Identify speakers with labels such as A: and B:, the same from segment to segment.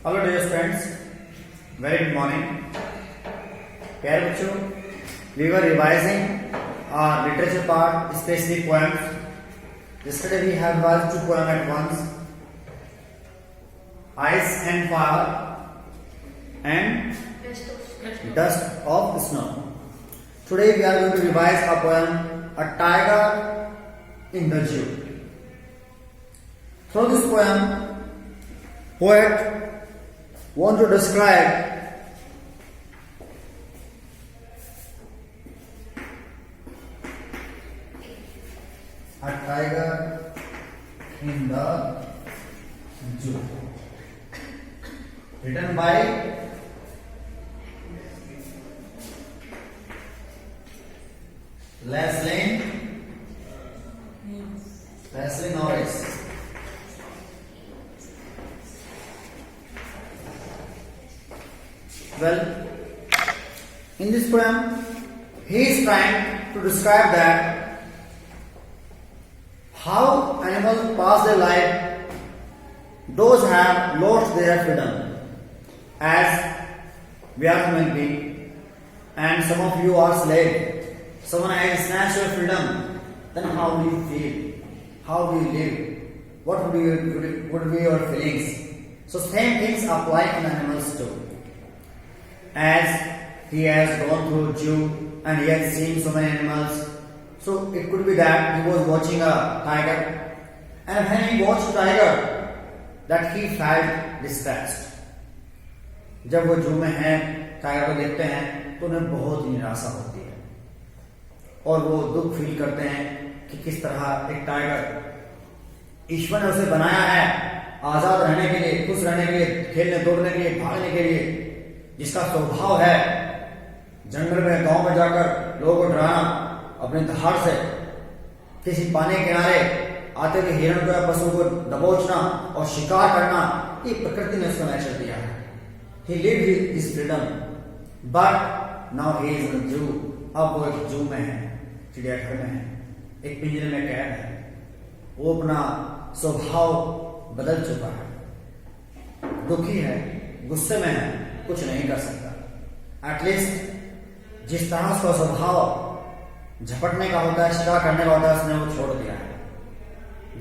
A: Hello dear students, very good morning. प्यारे बच्चों, we were revising our literature part, specially poems. Yesterday we have revised two poems at once, Ice and Fire and Dust of Snow. Today we are going to revise a poem, A Tiger in the Zoo. Through this poem, poet want to describe a tiger in the zoo, written by Leslie Norris. Well, in this poem, he is trying to describe that how animals pass their life. Those have lost their freedom, as we are human beings, and some of you are slave. Someone has snatched your freedom. Then how do you feel? How do you live? What would be your feelings? So same things apply on animals too. As he has gone through zoo and he has seen so many animals, so it could be that he was watching a tiger, and when he watched tiger, that he felt distressed. जब वो जू में हैं, tiger को देखते हैं तो उन्हें बहुत ही निराशा होती है और वो दुख फील करते हैं कि किस तरह एक टाइगर, ईश्वर ने उसे बनाया है आजाद रहने के लिए, खुश रहने के लिए, खेलने दौड़ने के लिए, भागने के लिए, जिसका स्वभाव है जंगल में, गांव में जाकर लोगों को डराना, अपने धार से किसी पानी के किनारे आते हुए हिरण को या पशु को दबोचना और शिकार करना, ये प्रकृति ने उसको नेचर दिया है. ही lived his freedom, but now he is in जू. अब वो एक जू में है, चिड़ियाघर में है, एक पिंजरे में कैद है. वो अपना स्वभाव बदल चुका है, दुखी है, गुस्से में है, कुछ नहीं कर सकता. एटलीस्ट जिस तरह उसका स्वभाव झपटने का होता है, शिकार करने का होता है, उसने वो छोड़ दिया है.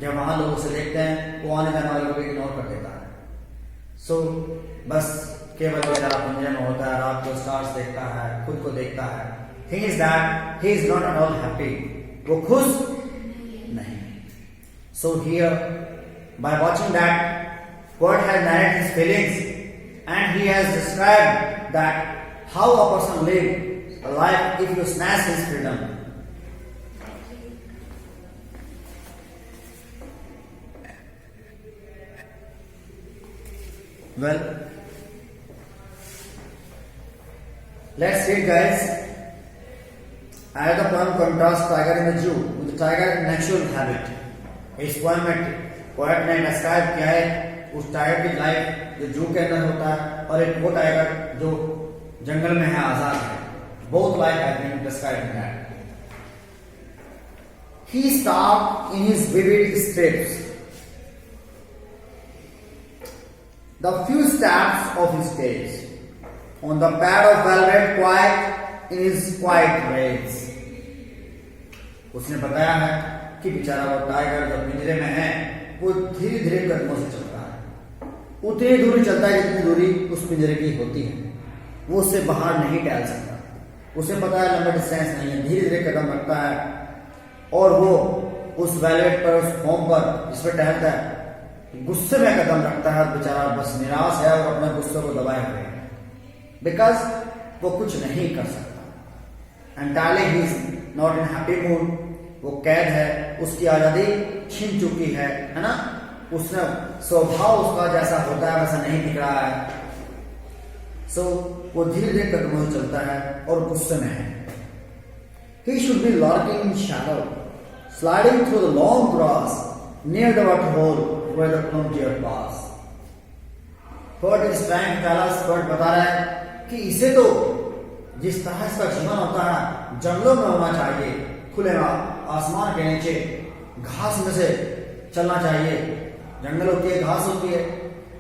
A: जब वहां लोग उसे देखते हैं, वो आने जाने वाले लोग इग्नोर कर देता है. सो बस केवल बेचारा पिंजरे में होता है, रात को स्टार्स देखता है, खुद को देखता है. Thing is that he is not at all happy. वो खुश नहीं. So here by watching that, poet has narrated his feelings and he has described that how a person live a life if you snatch his freedom. Well, let's read, guys. As the poem contrasts tiger in the zoo with the tiger natural habit. इस poem में poet ने describe किया है उस tiger की life जो जू के अंदर होता है और एक वो टाइगर जो जंगल में है, आजाद है. Both life have been described in that. He stopped in his vivid steps the few steps of his cage on the pad of velvet quiet in his quiet rage. उसने बताया है कि बेचारा वो टाइगर जो पिंजरे में है, वो धीरे धीरे कदमों से चलता है. उतनी दूरी चलता है जितनी दूरी उस पिंजरे की होती है. वो उससे बाहर नहीं टहल सकता. उसे पता है लंबा डिस्टेंस नहीं है, धीरे धीरे कदम रखता है और वो उस वेलवेट पर, उस फोम पर जिस पर टहलता है, गुस्से में कदम रखता है. बेचारा बस निराश है और अपने गुस्से को दबाए हुए है, बिकॉज वो कुछ नहीं कर सकता. Entirely he is not in happy mood. वो कैद है, उसकी आजादी छीन चुकी है ना. उसने स्वभाव उसका जैसा होता है वैसा नहीं दिख रहा है. सो वो धीरे धीरे कदमों से चलता है और गुस्से में है. He should be lurking in shadow, sliding through the long grass near the water hole where the frontier pass. Poet is trying to tell us, poet बता रहा है कि इसे तो जिस तरह इसका जीवन होता है जंगलों में होना चाहिए, खुले आसमान के नीचे घास में से चलना चाहिए. जंगल होती है, घास होती है,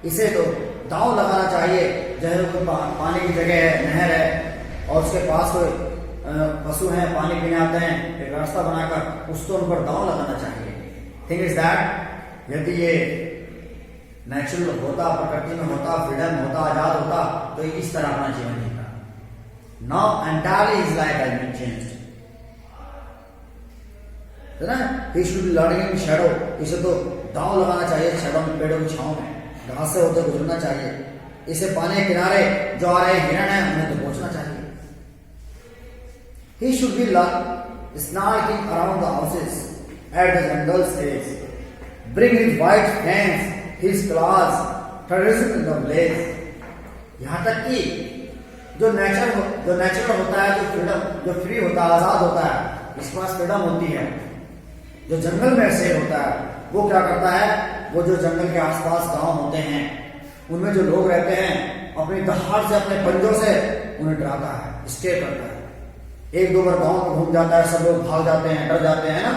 A: इसे तो दांव लगाना चाहिए। जैसे कोई पानी की जगह है, नहर है और उसके पास कोई पशु हैं, पानी पीने आते हैं, एक रास्ता बनाकर उसको उन पर दांव लगाना चाहिए। थिंग इज दैट यदि ये नेचुरल होता, प्रकृति में होता, फ्रीडम होता, आजाद होता, तो इस तरह अपना जीवन जीता। Now entirely his life has been changed, है ना। He should be learning in shadow, इसे तो दांव लगाना चाहिए शैडो में, पेड़ों की छांव में, घास से होते गुजरना चाहिए। इसे पानी के किनारे जो आ रहे हिरण है उन्हें तो पहुंचना चाहिए। He should be snarling around the houses at the jungle's edge, bring his white hands, his claws, terrorism in the blaze. यहाँ तक कि जो नेचुरल होता है, जो फ्रीडम, जो फ्री होता है, आजाद होता है, इसके पास फ्रीडम होती है, जो जंगल में से होता है, वो क्या करता है, वो जो जंगल के आसपास गांव होते हैं उनमें जो लोग रहते हैं, अपनी दहाड़ से, अपने पंजों से उन्हें डराता है, स्टेयर करता है। एक दो बार गांव में घूम जाता है, सब लोग भाग जाते हैं, डर जाते हैं ना,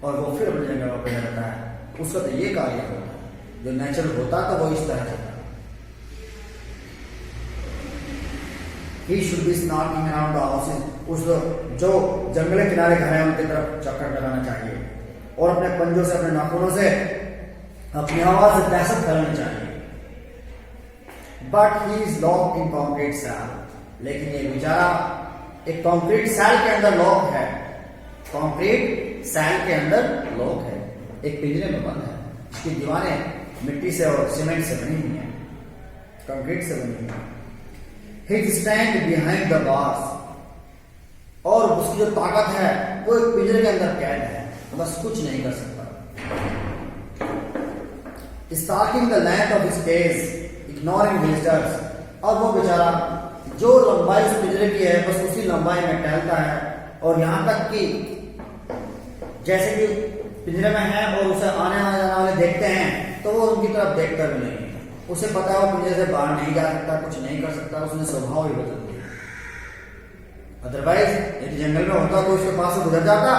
A: और वो फिर अपने जंगल में रहता है। उसका तो ये कार्य होता है। जो नेचुरल होता है तो वो इस तरह होता है। He should be snorting around the houses, उसको जो जंगल के किनारे घर हैं उनकी तरफ चक्कर लगाना चाहिए और अपने पंजों से, अपने नाखूनों से, अपनी आवाज से दहशत फैलानी चाहिए। But he is locked in concrete cell, लेकिन ये बेचारा एक कंक्रीट सेल के अंदर लॉक है, कंक्रीट सेल के अंदर लॉक है, एक पिंजरे में बंद है। इसकी दीवारें मिट्टी से और सीमेंट से बनी हुई है, कंक्रीट से बनी हुई है। ही स्टैंड बिहाइंड द बार्स, और उसकी जो ताकत है वो एक पिंजरे के अंदर कैद है, बस कुछ नहीं कर सकता। Starting the land of space, ignoring visitors, और वो बेचारा जो लंबाई उस पिंजरे की है बस उसी लंबाई में टहलता है। और यहां तक कि जैसे कि पिंजरे में है और उसे आने जाने वाले देखते हैं तो वो उनकी तरफ देखता भी नहीं, उसे पता है वो पिंजरे से बाहर नहीं जा सकता, कुछ नहीं कर सकता, उसने स्वभाव ही बदल दिया। अदरवाइज यदि जंगल में होता तो उसके पास से गुजर जाता,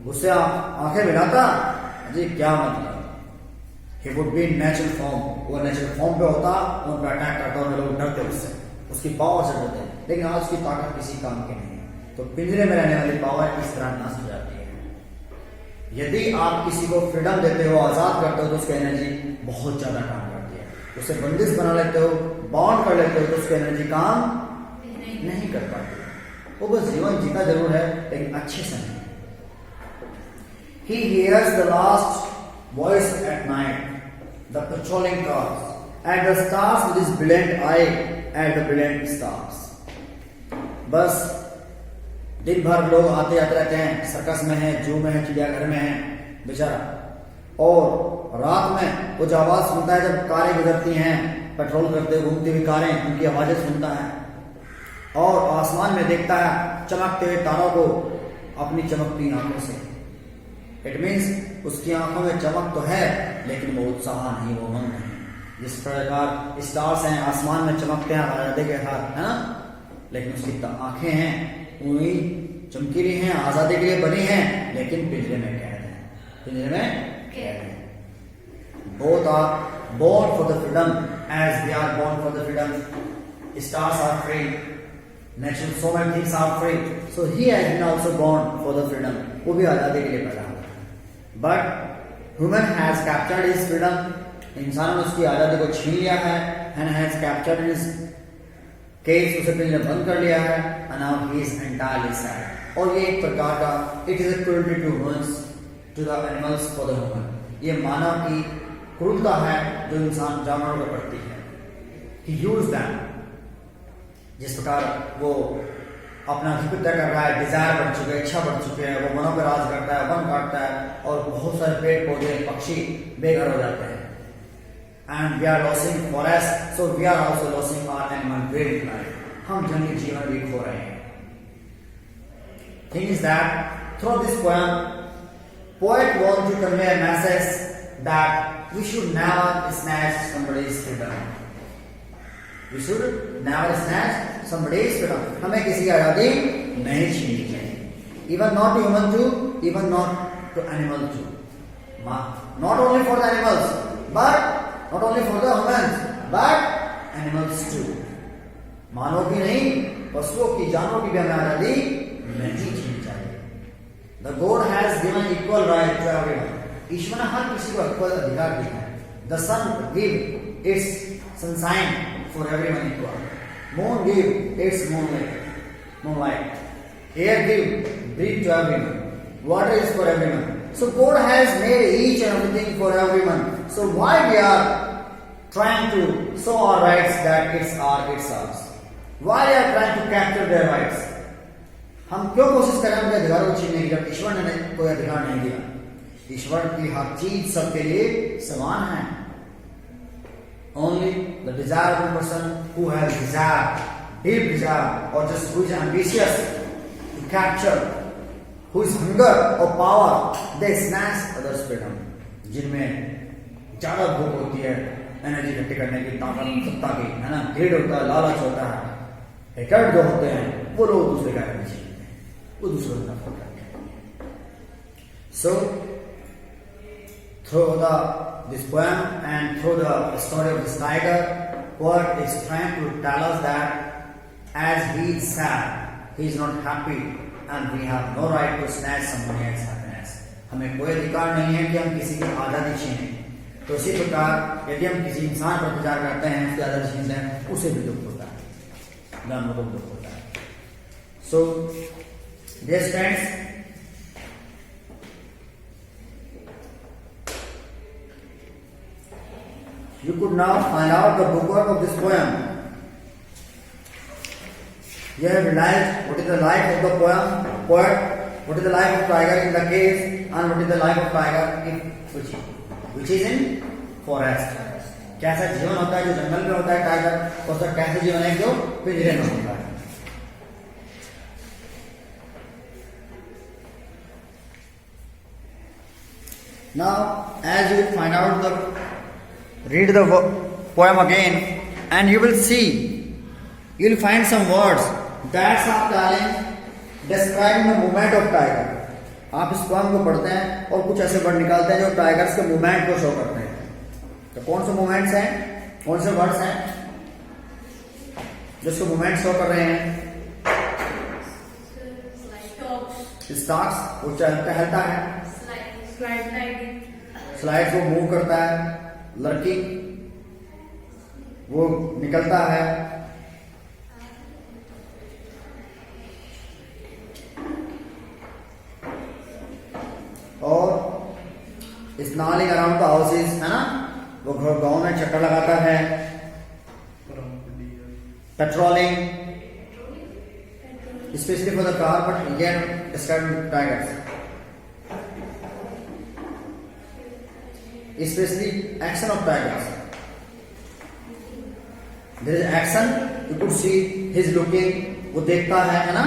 A: उससे आंखें मिलाता, जी क्या मतलब, he would be in natural form, वो नेचुरल फॉर्म पे होता, उन पर अटैक करता और लोग डरते उससे, उसकी पावर से डरते। लेकिन आज उसकी ताकत किसी काम की नहीं है, तो पिंजरे में रहने वाली पावर इस तरह नष्ट हो जाती है। यदि आप किसी को फ्रीडम देते हो, आजाद करते हो, तो उसकी एनर्जी बहुत ज्यादा काम करती है। उसे बंदिश बना लेते हो, बाउंड कर लेते हो, तो उसकी एनर्जी काम नहीं कर पाती। वो बस जीवन जीता जरूर है लेकिन अच्छे से नहीं। He hears the last voice at night, the patrolling cars, and the stars with his brilliant eye at the brilliant stars. बस दिन भर लोग आते जाते रहते हैं, सर्कस में है, जू में है, चिड़ियाघर में है बेचारा, और रात में वो जो आवाज सुनता है जब कारें गुजरती हैं, पेट्रोल करते घूमती हुई कारें, उनकी आवाजें सुनता है, और आसमान में देखता है चमकते हुए तारों को अपनी चमकती आंखों से। इट मीन्स उसकी आंखों में चमक तो है लेकिन वो उत्साह नहीं, वो उमंग नहीं। जिस प्रकार स्टार्स हैं आसमान में चमकते हैं आजादी के साथ, है ना, लेकिन उसकी आंखें हैं वही चमकीली हैं, आजादी के लिए बनी हैं, लेकिन पिंजरे में कैद है, पिंजरे में कैद है। Both are born for the freedom as we are born for the freedom. Stars are free, natural so many things are free, so he has been also born for the freedom, वो भी आजादी के लिए पैदा हुआ। But human has captured his freedom, इंसान ने उसकी आजादी को छीन लिया है, and has captured his cage, उसे पिंजरे में बंद कर लिया है, and now he is entirely sad. और ये एक प्रकार का it is a cruelty to humans, to the animals for the human, ये मानव की क्रूरता है जो इंसान जानवरों को करती है। ही यूज दैम, जिस प्रकार वो अपना अधिपत्य कर रहा है, डिजायर बढ़ चुके हैं, इच्छा बढ़ चुके हैं, वो वनों पर राज करता है, वन काटता है और बहुत सारे पेड़ पौधे पक्षी बेघर हो जाते हैं। And we are losing forest, so we are also losing our animal variable life, हम जंगली जीवन भी खो रहे हैं। Thing is that through this poem poet want to convey a message that we should never snatch somebody's freedom, we should never snatch somebody's freedom, हमें किसी की आजादी नहीं छीननी चाहिए, even not human too, even not to animal too, not only for the animals but not only for the humans, but animals too. मानव की नहीं, पशुओं की, जानवरों की भी हमें आजादी नहीं छीननी चाहिए. The God has given equal right to everyone. ईश्वर ने हर किसी को इक्वल अधिकार दिया है. The sun give its sunshine for everyone equal. Moon give its moonlight. Air give breathe to everyone. Water is for everyone. So God has made each and everything for everyone. So why we are trying to show our rights that it's ours? Why we are trying to capture their rights? हम क्यों कोशिश करें उनके अधिकारों को छीनने की जब ईश्वर ने कोई अधिकार नहीं दिया? ईश्वर की हर चीज सबके लिए समान है. Only the desirable person who has desire, deep desire, or just who is ambitious to capture, who is hunger or power, they snatch others' freedom. जिनमें ज्यादा भूख होती है, एनर्जी इकट्ठी करने की, ताकत, सत्ता की, है ना, भीड़ होता है, लालच होता है, एकड़ जो होते हैं, वो लोग दूसरे का पीछे होते हैं, वो दूसरों को नफरत करते हैं. So through this poem and through the story of this tiger, poet is trying to tell us that as he is sad, he is not happy, and we have no right to snatch someone else's happiness. हमें कोई अधिकार नहीं है कि हम किसी की आजादी छीनें. तो इसी प्रकार यदि हम किसी इंसान पर अत्याचार करते हैं, उसकी आजादी छीनते हैं, उसे भी दुख होता है, जानवरों को दुख होता है. So, dear friends, you could now find out the bookworm of this poem. You have realized what is the life of the poet, what is the life of tiger in the cave, and what is the life of tiger which is in forest. कैसा जीवन होता है जो जंगल में होता है tiger, और उसका कैसा जीवन है जो पिंजरे में होता है. Now, as you will find out read the poem again and you will see, you will find some words that are telling, describing the movement of tiger. आप इस पोएम को पढ़ते हैं और कुछ ऐसे वर्ड निकालते हैं जो टाइगर्स के मूवमेंट को शो करते हैं. तो कौन से मूवमेंट्स हैं, कौन से वर्ड्स हैं जो इसको मूवमेंट शो कर रहे हैं? स्टॉक्स, वो टहलता है. स्लाइड, वो मूव करता है. लड़की, वो निकलता है. और स्नॉलिंग अराउंड द हाउसेस, है ना, वो गांव में चक्कर लगाता है. Patrolling, specially for the car, but again describe tigers. Especially action of tigers. There is action. You could see his looking. वो देखता है ना,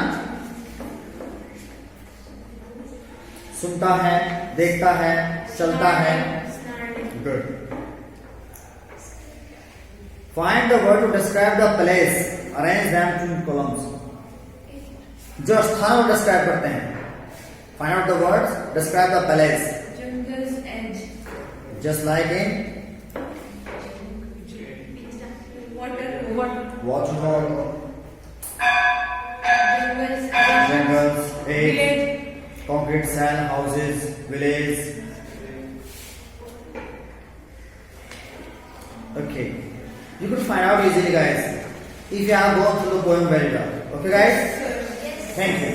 A: सुनता है, देखता है, चलता है. Good. Find the word to describe the place. Arrange them in columns. जो स्थान को describe करते हैं. Find out the words. Describe the place. Just like in waterhole, jungles, concrete cell, houses, village. Okay, you could find out easily, guys, if you have gone through the poem very well. Okay, guys? Thank you.